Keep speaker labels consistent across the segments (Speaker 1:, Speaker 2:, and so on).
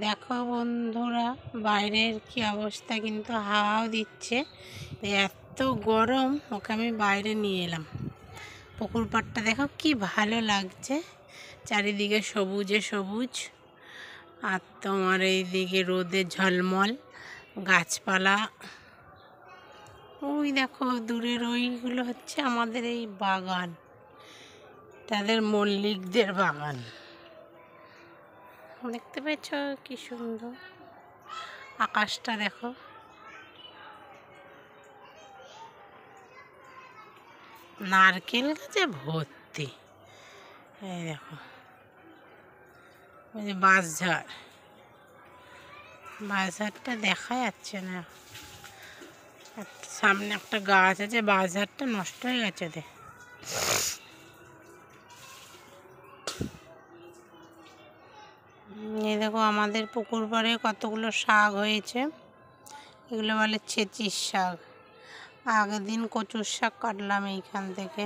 Speaker 1: দেখো বন্ধুরা, বাইরের কি অবস্থা, কিন্তু হাওয়াও দিচ্ছে। এত গরম, ওকে আমি বাইরে নিয়ে এলাম। পুকুর পাড়টা দেখো কি ভালো লাগছে, চারিদিকে সবুজে সবুজ। আর তোমার এইদিকে রোদে ঝলমল গাছপালা। ওই দেখো দূরের ওইগুলো হচ্ছে আমাদের এই বাগান, তাদের মল্লিকদের বাগান। দেখতে পেয়েছ কি সুন্দর আকাশটা, দেখো নারকেল গাছে ভর্তি। এই দেখো ওই যে বাঁশঝাড়টা দেখা যাচ্ছে না। সামনে একটা গাছ আছে, বাঁশঝাড়টা নষ্ট হয়ে গেছে। এই দেখো আমাদের পুকুর পাড়ে কতগুলো শাক হয়েছে, এগুলো বলে ছেচির শাক। আগের দিন কচুর শাক কাটলাম এইখান থেকে।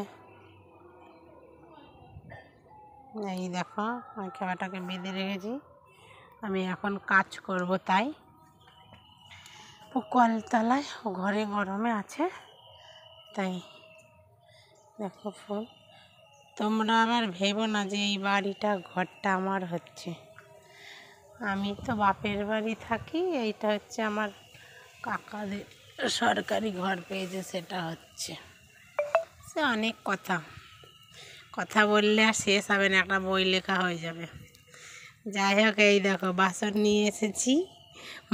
Speaker 1: এই দেখো আমি খেয়াটাকে বেঁধে রেখেছি, আমি এখন কাজ করব, তাই কলতলায় ঘরে গরমে আছে, তাই দেখো ফুল। তোমরা আবার ভেবো না যে এই বাড়িটা ঘরটা আমার হচ্ছে। আমি তো বাপের বাড়ি থাকি, এইটা হচ্ছে আমার কাকাদের সরকারি ঘর পেয়েছে, সেটা হচ্ছে। সে অনেক কথা বললে আর শেষ হবে না, একটা বই লেখা হয়ে যাবে। যাই হোক, এই দেখো বাসন নিয়ে এসেছি,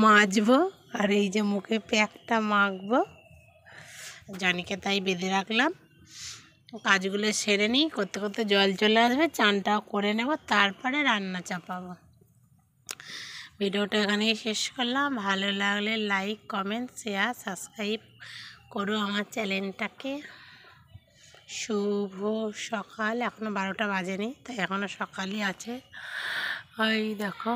Speaker 1: মাজবো। আর এই যে মুখে প্যাকটা মাখবো, জনিকে তাই বেঁধে রাখলাম। কাজগুলো সেরে নিই, করতে করতে জল চলে আসবে, চানটাও করে নেব, তারপরে রান্না চাপাবো। ভিডিওটা এখানেই শেষ করলাম। ভালো লাগলে লাইক, কমেন্ট, শেয়ার, সাবস্ক্রাইব করো আমার চ্যানেলটাকে। শুভ সকাল, এখনও 12টা বাজেনি, তাই এখনও সকালই আছে। ওই দেখো